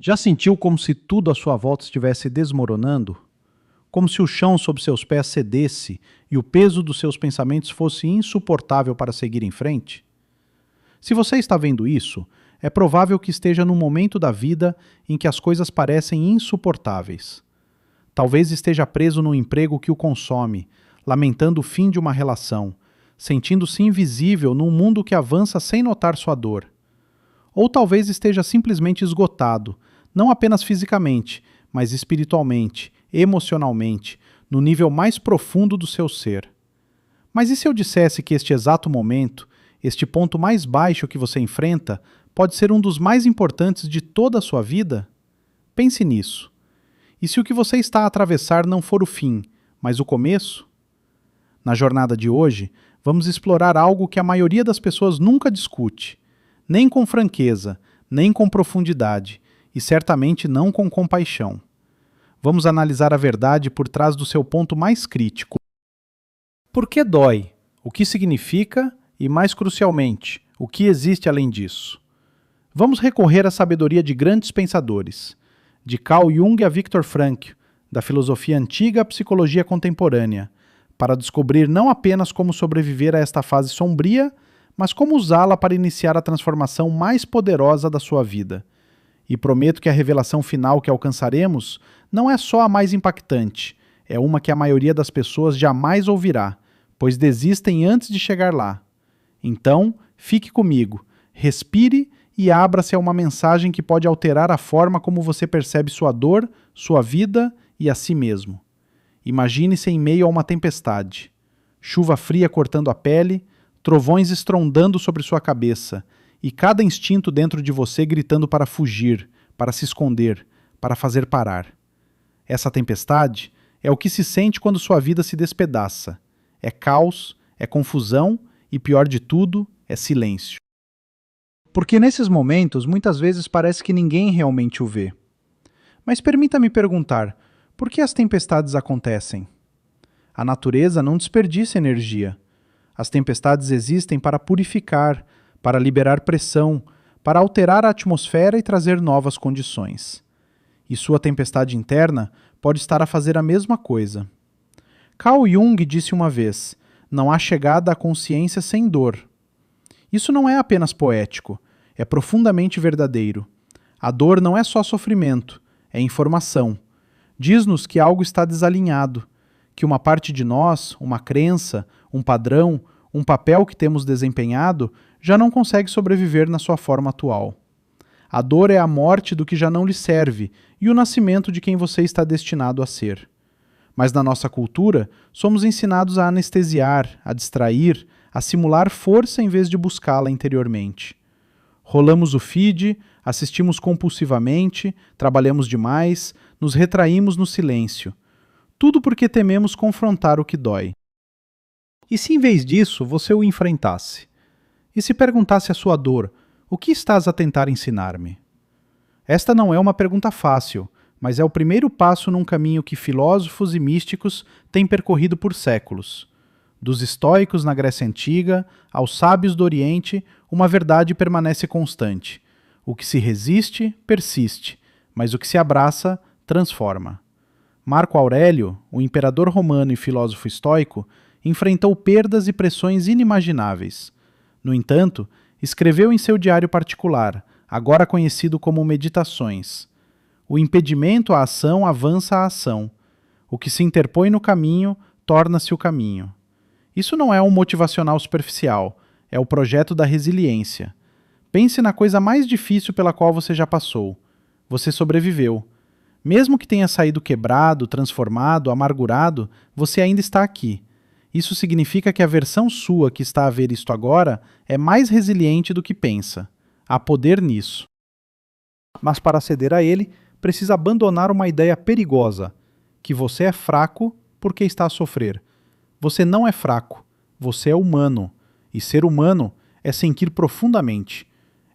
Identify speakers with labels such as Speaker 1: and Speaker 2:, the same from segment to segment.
Speaker 1: Já sentiu como se tudo à sua volta estivesse desmoronando? Como se o chão sob seus pés cedesse e o peso dos seus pensamentos fosse insuportável para seguir em frente? Se você está vendo isso, é provável que esteja num momento da vida em que as coisas parecem insuportáveis. Talvez esteja preso num emprego que o consome, lamentando o fim de uma relação, sentindo-se invisível num mundo que avança sem notar sua dor. Ou talvez esteja simplesmente esgotado, não apenas fisicamente, mas espiritualmente, emocionalmente, no nível mais profundo do seu ser. Mas e se eu dissesse que este exato momento, este ponto mais baixo que você enfrenta, pode ser um dos mais importantes de toda a sua vida? Pense nisso. E se o que você está a atravessar não for o fim, mas o começo? Na jornada de hoje, vamos explorar algo que a maioria das pessoas nunca discute, nem com franqueza, nem com profundidade, e certamente não com compaixão. Vamos analisar a verdade por trás do seu ponto mais crítico. Por que dói? O que significa? E, mais crucialmente, o que existe além disso? Vamos recorrer à sabedoria de grandes pensadores, de Carl Jung a Viktor Frankl, da filosofia antiga à psicologia contemporânea, para descobrir não apenas como sobreviver a esta fase sombria, mas como usá-la para iniciar a transformação mais poderosa da sua vida. E prometo que a revelação final que alcançaremos não é só a mais impactante, é uma que a maioria das pessoas jamais ouvirá, pois desistem antes de chegar lá. Então, fique comigo, respire e abra-se a uma mensagem que pode alterar a forma como você percebe sua dor, sua vida e a si mesmo. Imagine-se em meio a uma tempestade. Chuva fria cortando a pele, trovões estrondando sobre sua cabeça, e cada instinto dentro de você gritando para fugir, para se esconder, para fazer parar. Essa tempestade é o que se sente quando sua vida se despedaça. É caos, é confusão e, pior de tudo, é silêncio. Porque nesses momentos, muitas vezes parece que ninguém realmente o vê. Mas permita-me perguntar, por que as tempestades acontecem? A natureza não desperdiça energia. As tempestades existem para purificar, para liberar pressão, para alterar a atmosfera e trazer novas condições. E sua tempestade interna pode estar a fazer a mesma coisa. Carl Jung disse uma vez: não há chegada à consciência sem dor. Isso não é apenas poético, é profundamente verdadeiro. A dor não é só sofrimento, é informação. Diz-nos que algo está desalinhado, que uma parte de nós, uma crença, um padrão, um papel que temos desempenhado, já não consegue sobreviver na sua forma atual. A dor é a morte do que já não lhe serve e o nascimento de quem você está destinado a ser. Mas na nossa cultura, somos ensinados a anestesiar, a distrair, a simular força em vez de buscá-la interiormente. Rolamos o feed, assistimos compulsivamente, trabalhamos demais, nos retraímos no silêncio. Tudo porque tememos confrontar o que dói. E se em vez disso você o enfrentasse? E se perguntasse à sua dor, o que estás a tentar ensinar-me? Esta não é uma pergunta fácil, mas é o primeiro passo num caminho que filósofos e místicos têm percorrido por séculos. Dos estoicos na Grécia Antiga aos sábios do Oriente, uma verdade permanece constante. O que se resiste, persiste, mas o que se abraça, transforma. Marco Aurélio, o imperador romano e filósofo estoico, enfrentou perdas e pressões inimagináveis. No entanto, escreveu em seu diário particular, agora conhecido como Meditações: o impedimento à ação avança a ação. O que se interpõe no caminho torna-se o caminho. Isso não é um motivacional superficial, é o projeto da resiliência. Pense na coisa mais difícil pela qual você já passou. Você sobreviveu. Mesmo que tenha saído quebrado, transformado, amargurado, você ainda está aqui. Isso significa que a versão sua que está a ver isto agora é mais resiliente do que pensa. Há poder nisso. Mas para ceder a ele, precisa abandonar uma ideia perigosa, que você é fraco porque está a sofrer. Você não é fraco, você é humano. E ser humano é sentir profundamente.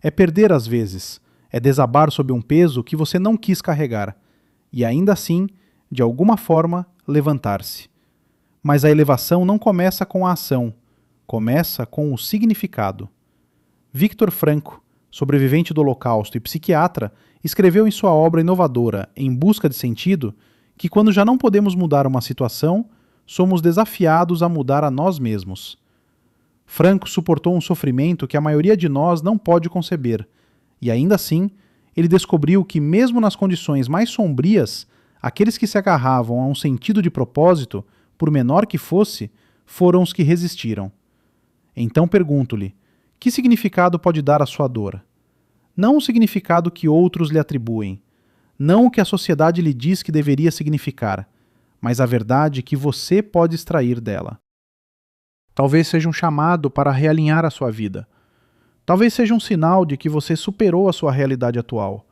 Speaker 1: É perder às vezes, é desabar sob um peso que você não quis carregar. E ainda assim, de alguma forma, levantar-se. Mas a elevação não começa com a ação, começa com o significado. Viktor Frankl, sobrevivente do Holocausto e psiquiatra, escreveu em sua obra inovadora Em Busca de Sentido que quando já não podemos mudar uma situação, somos desafiados a mudar a nós mesmos. Franco suportou um sofrimento que a maioria de nós não pode conceber, e ainda assim, ele descobriu que mesmo nas condições mais sombrias, aqueles que se agarravam a um sentido de propósito, por menor que fosse, foram os que resistiram. Então pergunto-lhe, que significado pode dar à sua dor? Não o significado que outros lhe atribuem, não o que a sociedade lhe diz que deveria significar, mas a verdade que você pode extrair dela. Talvez seja um chamado para realinhar a sua vida. Talvez seja um sinal de que você superou a sua realidade atual.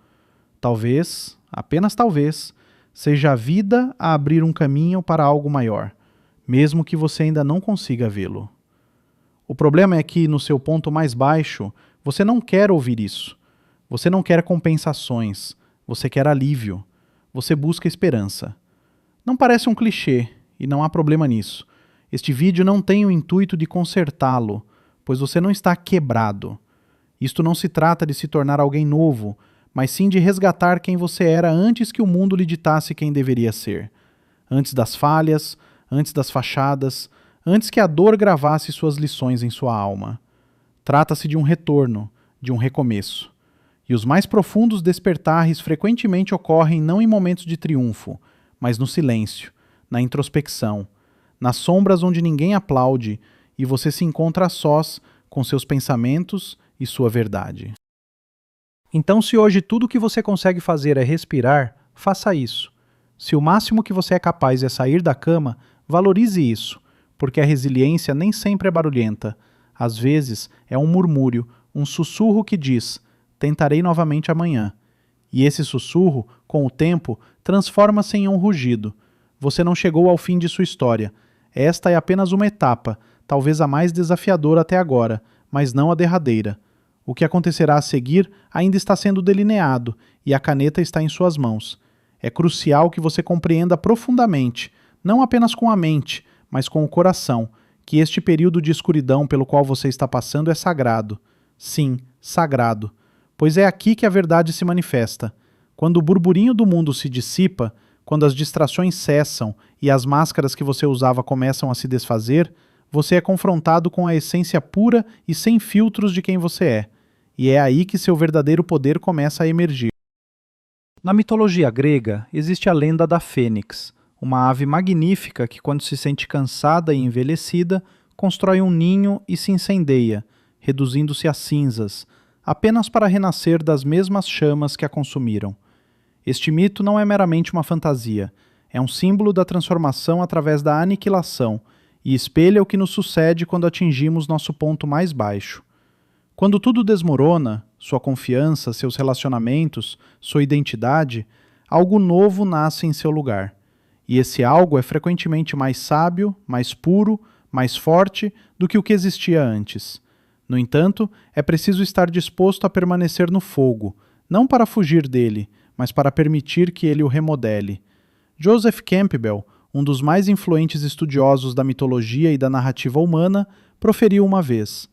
Speaker 1: Talvez, apenas talvez, seja a vida a abrir um caminho para algo maior, mesmo que você ainda não consiga vê-lo. O problema é que, no seu ponto mais baixo, você não quer ouvir isso. Você não quer compensações. Você quer alívio. Você busca esperança. Não parece um clichê, e não há problema nisso. Este vídeo não tem o intuito de consertá-lo, pois você não está quebrado. Isto não se trata de se tornar alguém novo, mas sim de resgatar quem você era antes que o mundo lhe ditasse quem deveria ser. Antes das falhas, antes das fachadas, antes que a dor gravasse suas lições em sua alma. Trata-se de um retorno, de um recomeço. E os mais profundos despertares frequentemente ocorrem não em momentos de triunfo, mas no silêncio, na introspecção, nas sombras onde ninguém aplaude e você se encontra a sós com seus pensamentos e sua verdade. Então, se hoje tudo o que você consegue fazer é respirar, faça isso. Se o máximo que você é capaz é sair da cama, valorize isso, porque a resiliência nem sempre é barulhenta. Às vezes é um murmúrio, um sussurro que diz: tentarei novamente amanhã. E esse sussurro, com o tempo, transforma-se em um rugido. Você não chegou ao fim de sua história. Esta é apenas uma etapa, talvez a mais desafiadora até agora, mas não a derradeira. O que acontecerá a seguir ainda está sendo delineado e a caneta está em suas mãos. É crucial que você compreenda profundamente, não apenas com a mente, mas com o coração, que este período de escuridão pelo qual você está passando é sagrado. Sim, sagrado. Pois é aqui que a verdade se manifesta. Quando o burburinho do mundo se dissipa, quando as distrações cessam e as máscaras que você usava começam a se desfazer, você é confrontado com a essência pura e sem filtros de quem você é. E é aí que seu verdadeiro poder começa a emergir. Na mitologia grega, existe a lenda da fênix, uma ave magnífica que, quando se sente cansada e envelhecida, constrói um ninho e se incendeia, reduzindo-se a cinzas, apenas para renascer das mesmas chamas que a consumiram. Este mito não é meramente uma fantasia, é um símbolo da transformação através da aniquilação e espelha o que nos sucede quando atingimos nosso ponto mais baixo. Quando tudo desmorona, sua confiança, seus relacionamentos, sua identidade, algo novo nasce em seu lugar. E esse algo é frequentemente mais sábio, mais puro, mais forte do que o que existia antes. No entanto, é preciso estar disposto a permanecer no fogo, não para fugir dele, mas para permitir que ele o remodele. Joseph Campbell, um dos mais influentes estudiosos da mitologia e da narrativa humana, proferiu uma vez: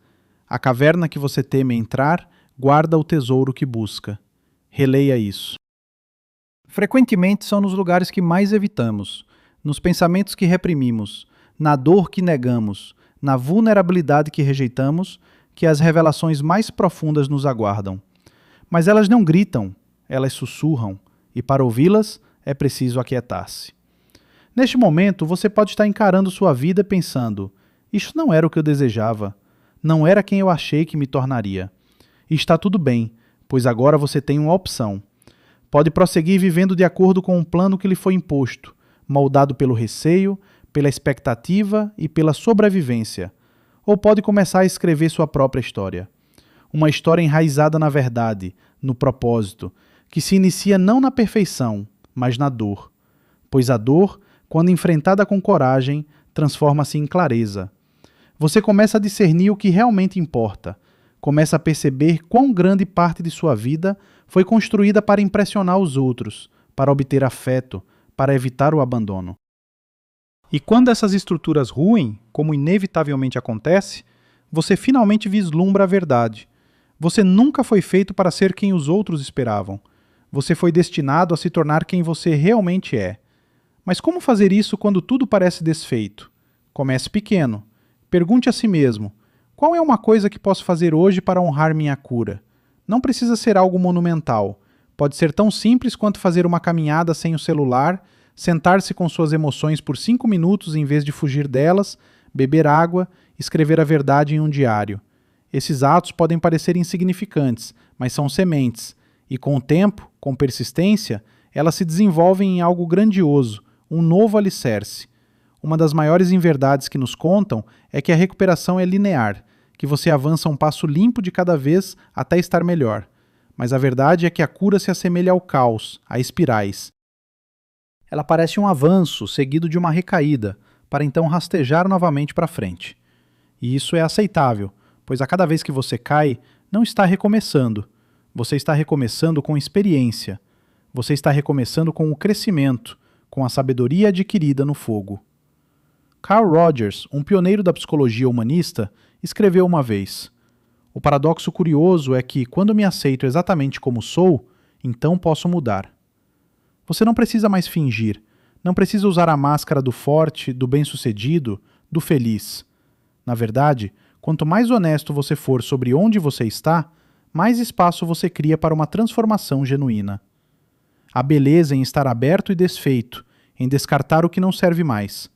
Speaker 1: a caverna que você teme entrar guarda o tesouro que busca. Releia isso. Frequentemente são nos lugares que mais evitamos, nos pensamentos que reprimimos, na dor que negamos, na vulnerabilidade que rejeitamos, que as revelações mais profundas nos aguardam. Mas elas não gritam, elas sussurram, e para ouvi-las é preciso aquietar-se. Neste momento, você pode estar encarando sua vida pensando: isto não era o que eu desejava, não era quem eu achei que me tornaria. E está tudo bem, pois agora você tem uma opção. Pode prosseguir vivendo de acordo com um plano que lhe foi imposto, moldado pelo receio, pela expectativa e pela sobrevivência. Ou pode começar a escrever sua própria história. Uma história enraizada na verdade, no propósito, que se inicia não na perfeição, mas na dor. Pois a dor, quando enfrentada com coragem, transforma-se em clareza. Você começa a discernir o que realmente importa. Começa a perceber quão grande parte de sua vida foi construída para impressionar os outros, para obter afeto, para evitar o abandono. E quando essas estruturas ruem, como inevitavelmente acontece, você finalmente vislumbra a verdade. Você nunca foi feito para ser quem os outros esperavam. Você foi destinado a se tornar quem você realmente é. Mas como fazer isso quando tudo parece desfeito? Comece pequeno. Pergunte a si mesmo: qual é uma coisa que posso fazer hoje para honrar minha cura? Não precisa ser algo monumental. Pode ser tão simples quanto fazer uma caminhada sem o celular, sentar-se com suas emoções por 5 minutos em vez de fugir delas, beber água, escrever a verdade em um diário. Esses atos podem parecer insignificantes, mas são sementes, e com o tempo, com persistência, elas se desenvolvem em algo grandioso, um novo alicerce. Uma das maiores inverdades que nos contam é que a recuperação é linear, que você avança um passo limpo de cada vez até estar melhor. Mas a verdade é que a cura se assemelha ao caos, a espirais. Ela parece um avanço seguido de uma recaída, para então rastejar novamente para frente. E isso é aceitável, pois a cada vez que você cai, não está recomeçando. Você está recomeçando com experiência. Você está recomeçando com o crescimento, com a sabedoria adquirida no fogo. Carl Rogers, um pioneiro da psicologia humanista, escreveu uma vez: o paradoxo curioso é que, quando me aceito exatamente como sou, então posso mudar. Você não precisa mais fingir, não precisa usar a máscara do forte, do bem-sucedido, do feliz. Na verdade, quanto mais honesto você for sobre onde você está, mais espaço você cria para uma transformação genuína. Há beleza em estar aberto e desfeito, em descartar o que não serve mais,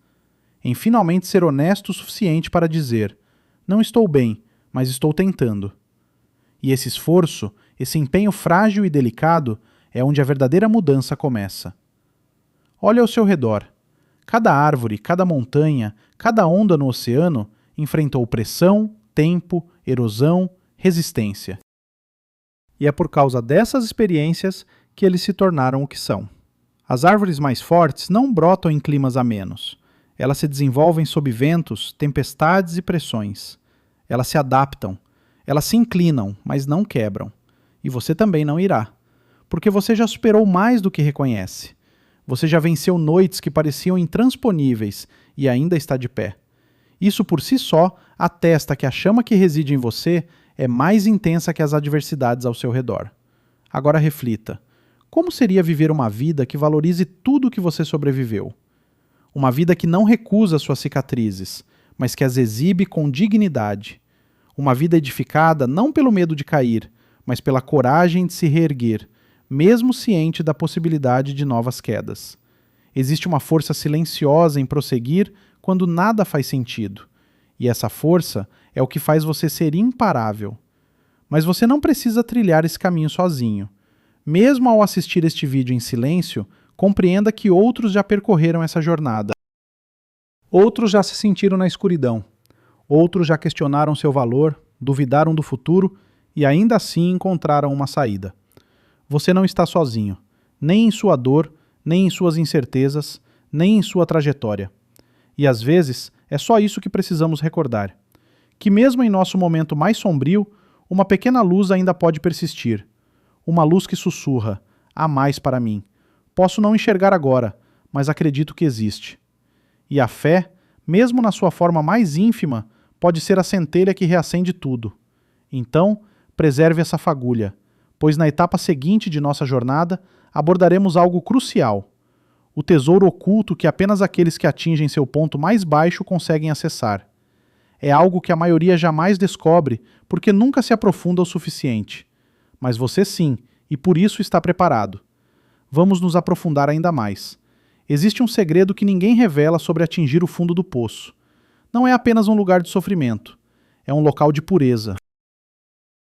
Speaker 1: em finalmente ser honesto o suficiente para dizer: não estou bem, mas estou tentando. E esse esforço, esse empenho frágil e delicado, é onde a verdadeira mudança começa. Olhe ao seu redor. Cada árvore, cada montanha, cada onda no oceano enfrentou pressão, tempo, erosão, resistência. E é por causa dessas experiências que eles se tornaram o que são. As árvores mais fortes não brotam em climas amenos. Elas se desenvolvem sob ventos, tempestades e pressões. Elas se adaptam. Elas se inclinam, mas não quebram. E você também não irá. Porque você já superou mais do que reconhece. Você já venceu noites que pareciam intransponíveis e ainda está de pé. Isso por si só atesta que a chama que reside em você é mais intensa que as adversidades ao seu redor. Agora reflita: como seria viver uma vida que valorize tudo que você sobreviveu? Uma vida que não recusa suas cicatrizes, mas que as exibe com dignidade. Uma vida edificada não pelo medo de cair, mas pela coragem de se reerguer, mesmo ciente da possibilidade de novas quedas. Existe uma força silenciosa em prosseguir quando nada faz sentido. E essa força é o que faz você ser imparável. Mas você não precisa trilhar esse caminho sozinho. Mesmo ao assistir este vídeo em silêncio, compreenda que outros já percorreram essa jornada. Outros já se sentiram na escuridão. Outros já questionaram seu valor, duvidaram do futuro e ainda assim encontraram uma saída. Você não está sozinho, nem em sua dor, nem em suas incertezas, nem em sua trajetória. E às vezes é só isso que precisamos recordar: que mesmo em nosso momento mais sombrio, uma pequena luz ainda pode persistir. Uma luz que sussurra: há mais para mim. Posso não enxergar agora, mas acredito que existe. E a fé, mesmo na sua forma mais ínfima, pode ser a centelha que reacende tudo. Então, preserve essa fagulha, pois na etapa seguinte de nossa jornada abordaremos algo crucial: o tesouro oculto que apenas aqueles que atingem seu ponto mais baixo conseguem acessar. É algo que a maioria jamais descobre porque nunca se aprofunda o suficiente. Mas você sim, e por isso está preparado. Vamos nos aprofundar ainda mais. Existe um segredo que ninguém revela sobre atingir o fundo do poço. Não é apenas um lugar de sofrimento, é um local de pureza.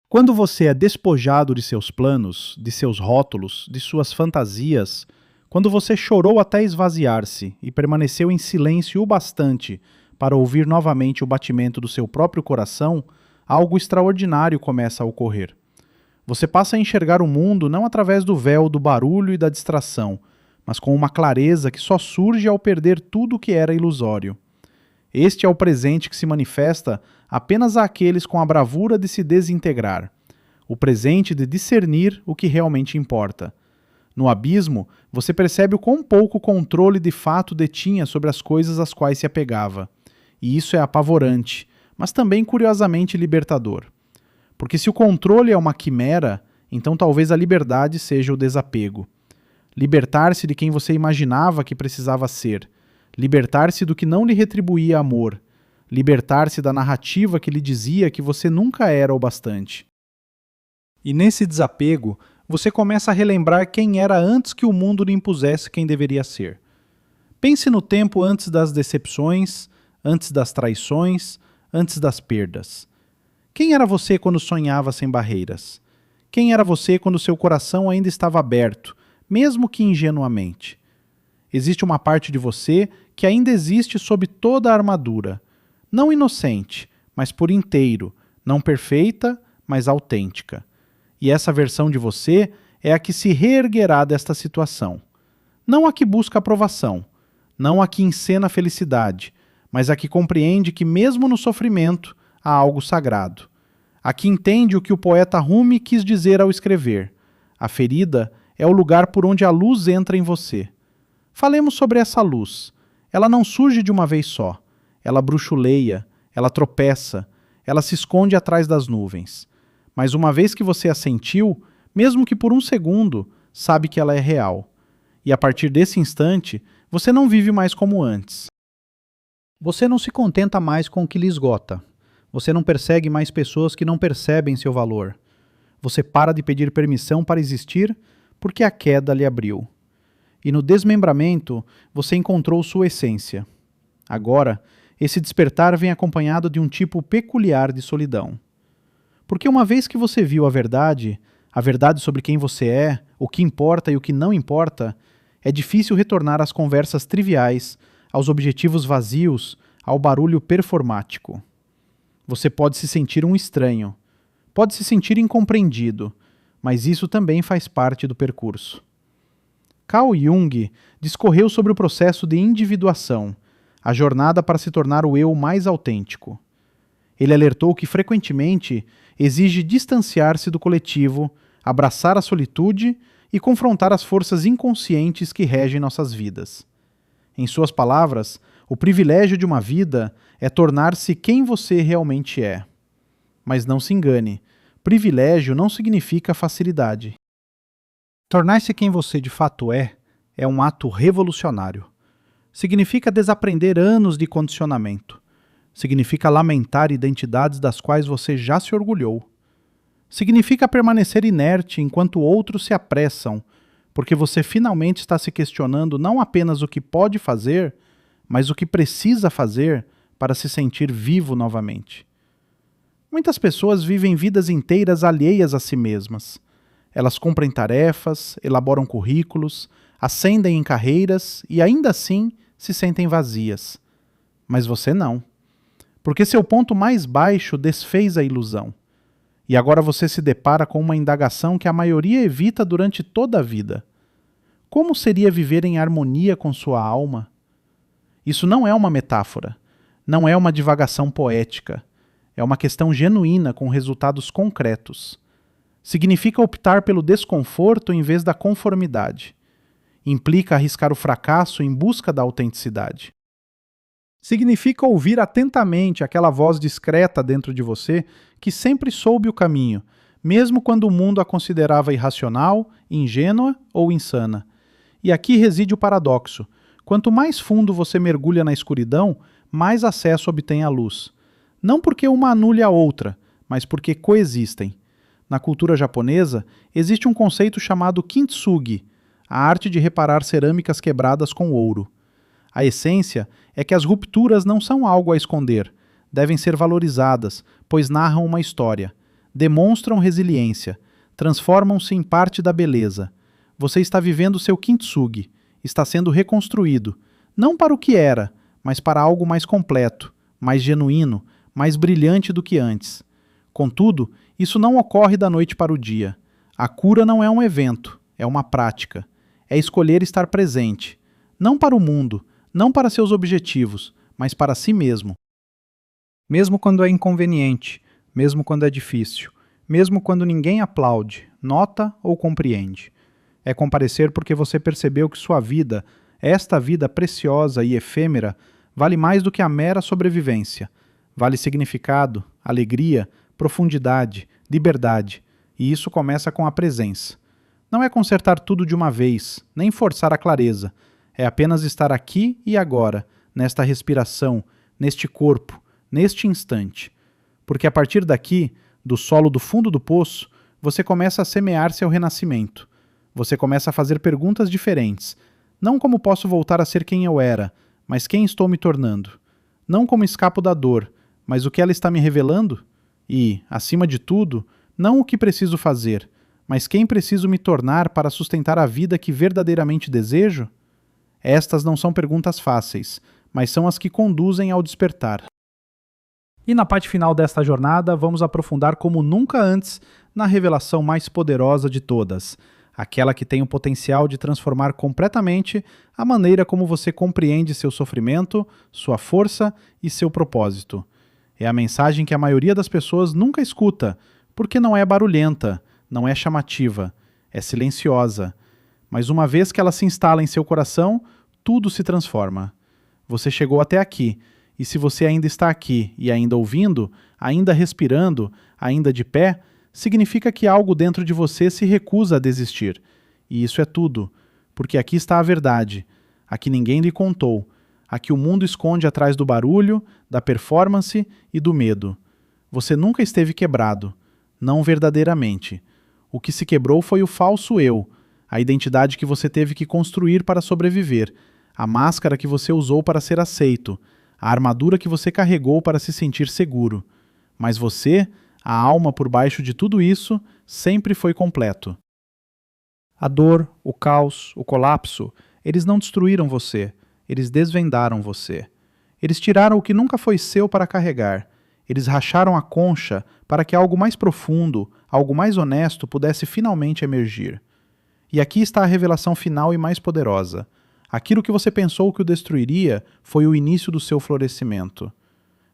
Speaker 1: Quando você é despojado de seus planos, de seus rótulos, de suas fantasias, quando você chorou até esvaziar-se e permaneceu em silêncio o bastante para ouvir novamente o batimento do seu próprio coração, algo extraordinário começa a ocorrer. Você passa a enxergar o mundo não através do véu do barulho e da distração, mas com uma clareza que só surge ao perder tudo o que era ilusório. Este é o presente que se manifesta apenas àqueles com a bravura de se desintegrar, o presente de discernir o que realmente importa. No abismo, você percebe o quão pouco controle de fato detinha sobre as coisas às quais se apegava. E isso é apavorante, mas também curiosamente libertador. Porque se o controle é uma quimera, então talvez a liberdade seja o desapego. Libertar-se de quem você imaginava que precisava ser. Libertar-se do que não lhe retribuía amor. Libertar-se da narrativa que lhe dizia que você nunca era o bastante. E nesse desapego, você começa a relembrar quem era antes que o mundo lhe impusesse quem deveria ser. Pense no tempo antes das decepções, antes das traições, antes das perdas. Quem era você quando sonhava sem barreiras? Quem era você quando seu coração ainda estava aberto, mesmo que ingenuamente? Existe uma parte de você que ainda existe sob toda a armadura, não inocente, mas por inteiro, não perfeita, mas autêntica. E essa versão de você é a que se reerguerá desta situação. Não a que busca aprovação, não a que encena a felicidade, mas a que compreende que mesmo no sofrimento há algo sagrado. A que entende o que o poeta Rumi quis dizer ao escrever. A ferida é o lugar por onde a luz entra em você. Falemos sobre essa luz. Ela não surge de uma vez só. Ela bruxuleia, ela tropeça, ela se esconde atrás das nuvens. Mas uma vez que você a sentiu, mesmo que por um segundo, sabe que ela é real. E a partir desse instante, você não vive mais como antes. Você não se contenta mais com o que lhe esgota. Você não persegue mais pessoas que não percebem seu valor. Você para de pedir permissão para existir porque a queda lhe abriu. E no desmembramento, você encontrou sua essência. Agora, esse despertar vem acompanhado de um tipo peculiar de solidão. Porque uma vez que você viu a verdade sobre quem você é, o que importa e o que não importa, é difícil retornar às conversas triviais, aos objetivos vazios, ao barulho performático. Você pode se sentir um estranho, pode se sentir incompreendido, mas isso também faz parte do percurso. Carl Jung discorreu sobre o processo de individuação, a jornada para se tornar o eu mais autêntico. Ele alertou que frequentemente exige distanciar-se do coletivo, abraçar a solitude e confrontar as forças inconscientes que regem nossas vidas. Em suas palavras, o privilégio de uma vida é tornar-se quem você realmente é. Mas não se engane, privilégio não significa facilidade. Tornar-se quem você de fato é um ato revolucionário. Significa desaprender anos de condicionamento. Significa lamentar identidades das quais você já se orgulhou. Significa permanecer inerte enquanto outros se apressam, porque você finalmente está se questionando não apenas o que pode fazer, mas o que precisa fazer para se sentir vivo novamente. Muitas pessoas vivem vidas inteiras alheias a si mesmas. Elas cumprem tarefas, elaboram currículos, ascendem em carreiras e ainda assim se sentem vazias. Mas você não. Porque seu ponto mais baixo desfez a ilusão. E agora você se depara com uma indagação que a maioria evita durante toda a vida. Como seria viver em harmonia com sua alma? Isso não é uma metáfora, não é uma divagação poética. É uma questão genuína com resultados concretos. Significa optar pelo desconforto em vez da conformidade. Implica arriscar o fracasso em busca da autenticidade. Significa ouvir atentamente aquela voz discreta dentro de você que sempre soube o caminho, mesmo quando o mundo a considerava irracional, ingênua ou insana. E aqui reside o paradoxo. Quanto mais fundo você mergulha na escuridão, mais acesso obtém à luz. Não porque uma anule a outra, mas porque coexistem. Na cultura japonesa, existe um conceito chamado kintsugi, a arte de reparar cerâmicas quebradas com ouro. A essência é que as rupturas não são algo a esconder, devem ser valorizadas, pois narram uma história, demonstram resiliência, transformam-se em parte da beleza. Você está vivendo seu kintsugi, está sendo reconstruído, não para o que era, mas para algo mais completo, mais genuíno, mais brilhante do que antes. Contudo, isso não ocorre da noite para o dia. A cura não é um evento, é uma prática. É escolher estar presente, não para o mundo, não para seus objetivos, mas para si mesmo. Mesmo quando é inconveniente, mesmo quando é difícil, mesmo quando ninguém aplaude, nota ou compreende. É comparecer porque você percebeu que sua vida, esta vida preciosa e efêmera, vale mais do que a mera sobrevivência. Vale significado, alegria, profundidade, liberdade, e isso começa com a presença. Não é consertar tudo de uma vez, nem forçar a clareza, é apenas estar aqui e agora, nesta respiração, neste corpo, neste instante. Porque a partir daqui, do solo do fundo do poço, você começa a semear-se ao renascimento. Você começa a fazer perguntas diferentes. Não como posso voltar a ser quem eu era, mas quem estou me tornando. Não como escapo da dor, mas o que ela está me revelando. E, acima de tudo, não o que preciso fazer, mas quem preciso me tornar para sustentar a vida que verdadeiramente desejo? Estas não são perguntas fáceis, mas são as que conduzem ao despertar. E na parte final desta jornada, vamos aprofundar como nunca antes na revelação mais poderosa de todas, aquela que tem o potencial de transformar completamente a maneira como você compreende seu sofrimento, sua força e seu propósito. É a mensagem que a maioria das pessoas nunca escuta, porque não é barulhenta, não é chamativa, é silenciosa. Mas uma vez que ela se instala em seu coração, tudo se transforma. Você chegou até aqui, e se você ainda está aqui e ainda ouvindo, ainda respirando, ainda de pé, significa que algo dentro de você se recusa a desistir. E isso é tudo, porque aqui está a verdade, a que ninguém lhe contou, a que o mundo esconde atrás do barulho, da performance e do medo. Você nunca esteve quebrado, não verdadeiramente. O que se quebrou foi o falso eu, a identidade que você teve que construir para sobreviver, a máscara que você usou para ser aceito, a armadura que você carregou para se sentir seguro. Mas você, a alma por baixo de tudo isso, sempre foi completo. A dor, o caos, o colapso, eles não destruíram você, eles desvendaram você. Eles tiraram o que nunca foi seu para carregar. Eles racharam a concha para que algo mais profundo, algo mais honesto pudesse finalmente emergir. E aqui está a revelação final e mais poderosa. Aquilo que você pensou que o destruiria foi o início do seu florescimento.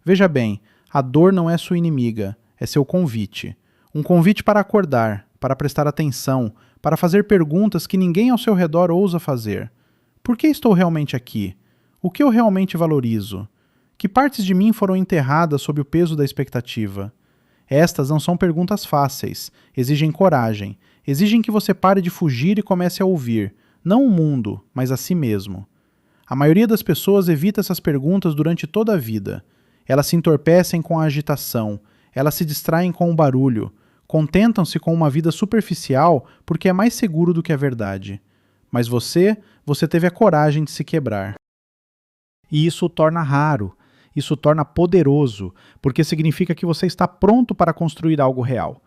Speaker 1: Veja bem, a dor não é sua inimiga, é seu convite. Um convite para acordar, para prestar atenção, para fazer perguntas que ninguém ao seu redor ousa fazer. Por que estou realmente aqui? O que eu realmente valorizo? Que partes de mim foram enterradas sob o peso da expectativa? Estas não são perguntas fáceis, exigem coragem, exigem que você pare de fugir e comece a ouvir, não o mundo, mas a si mesmo. A maioria das pessoas evita essas perguntas durante toda a vida. Elas se entorpecem com a agitação, elas se distraem com o barulho, contentam-se com uma vida superficial porque é mais seguro do que a verdade. Mas você teve a coragem de se quebrar. E isso o torna raro, isso o torna poderoso, porque significa que você está pronto para construir algo real.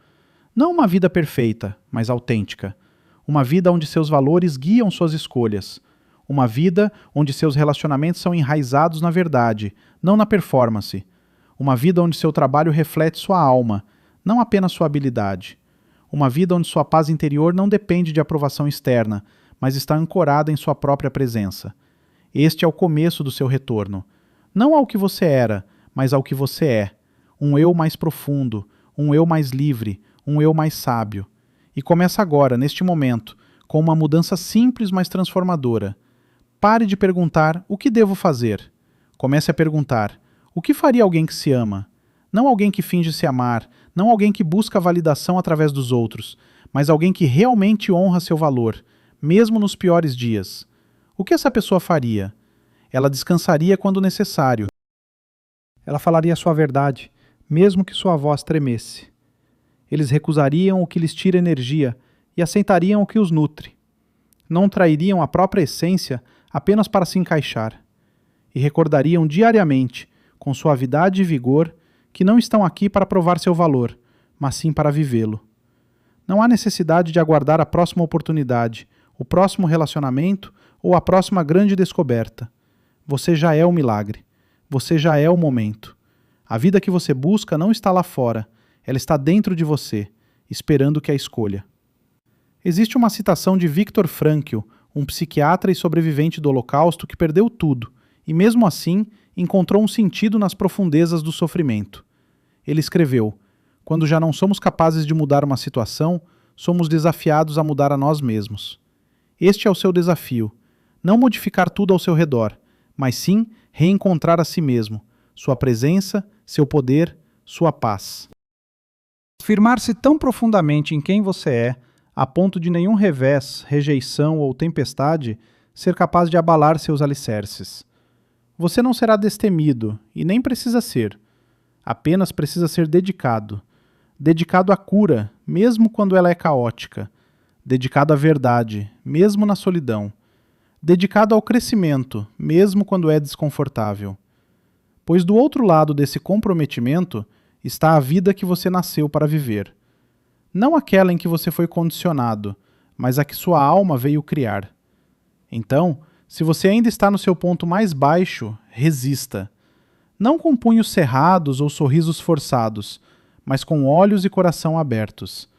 Speaker 1: Não uma vida perfeita, mas autêntica. Uma vida onde seus valores guiam suas escolhas. Uma vida onde seus relacionamentos são enraizados na verdade, não na performance. Uma vida onde seu trabalho reflete sua alma, não apenas sua habilidade. Uma vida onde sua paz interior não depende de aprovação externa, mas está ancorada em sua própria presença. Este é o começo do seu retorno. Não ao que você era, mas ao que você é. Um eu mais profundo, um eu mais livre, um eu mais sábio. E começa agora, neste momento, com uma mudança simples, mas transformadora. Pare de perguntar o que devo fazer. Comece a perguntar o que faria alguém que se ama. Não alguém que finge se amar, não alguém que busca validação através dos outros, mas alguém que realmente honra seu valor, mesmo nos piores dias. O que essa pessoa faria? Ela descansaria quando necessário. Ela falaria sua verdade, mesmo que sua voz tremesse. Eles recusariam o que lhes tira energia e aceitariam o que os nutre. Não trairiam a própria essência apenas para se encaixar. E recordariam diariamente, com suavidade e vigor, que não estão aqui para provar seu valor, mas sim para vivê-lo. Não há necessidade de aguardar a próxima oportunidade, o próximo relacionamento ou a próxima grande descoberta. Você já é o milagre. Você já é o momento. A vida que você busca não está lá fora. Ela está dentro de você, esperando que a escolha. Existe uma citação de Viktor Frankl, um psiquiatra e sobrevivente do Holocausto que perdeu tudo, e mesmo assim encontrou um sentido nas profundezas do sofrimento. Ele escreveu: "Quando já não somos capazes de mudar uma situação, somos desafiados a mudar a nós mesmos." Este é o seu desafio, não modificar tudo ao seu redor, mas sim reencontrar a si mesmo, sua presença, seu poder, sua paz. Firmar-se tão profundamente em quem você é, a ponto de nenhum revés, rejeição ou tempestade ser capaz de abalar seus alicerces. Você não será destemido, e nem precisa ser. Apenas precisa ser dedicado. Dedicado à cura, mesmo quando ela é caótica. Dedicado à verdade, mesmo na solidão. Dedicado ao crescimento, mesmo quando é desconfortável. Pois do outro lado desse comprometimento está a vida que você nasceu para viver. Não aquela em que você foi condicionado, mas a que sua alma veio criar. Então, se você ainda está no seu ponto mais baixo, resista. Não com punhos cerrados ou sorrisos forçados, mas com olhos e coração abertos.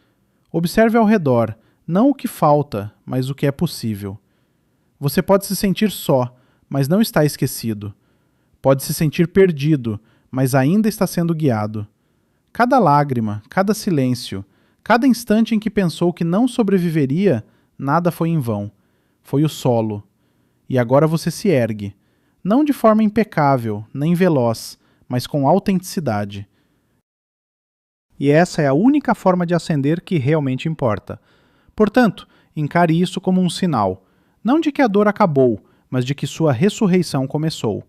Speaker 1: Observe ao redor, não o que falta, mas o que é possível. Você pode se sentir só, mas não está esquecido. Pode se sentir perdido, mas ainda está sendo guiado. Cada lágrima, cada silêncio, cada instante em que pensou que não sobreviveria, nada foi em vão. Foi o solo. E agora você se ergue. Não de forma impecável, nem veloz, mas com autenticidade. E essa é a única forma de ascender que realmente importa. Portanto, encare isso como um sinal, não de que a dor acabou, mas de que sua ressurreição começou.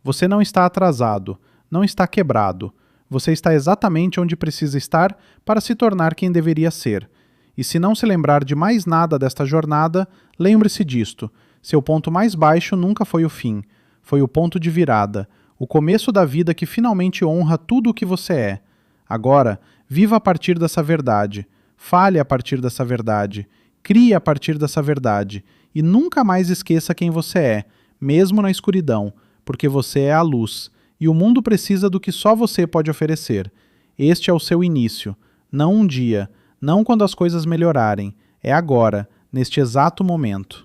Speaker 1: Você não está atrasado, não está quebrado. Você está exatamente onde precisa estar para se tornar quem deveria ser. E se não se lembrar de mais nada desta jornada, lembre-se disto. Seu ponto mais baixo nunca foi o fim. Foi o ponto de virada, o começo da vida que finalmente honra tudo o que você é. Agora, viva a partir dessa verdade. Fale a partir dessa verdade. Crie a partir dessa verdade. E nunca mais esqueça quem você é, mesmo na escuridão, porque você é a luz, e o mundo precisa do que só você pode oferecer. Este é o seu início, não um dia, não quando as coisas melhorarem, é agora, neste exato momento.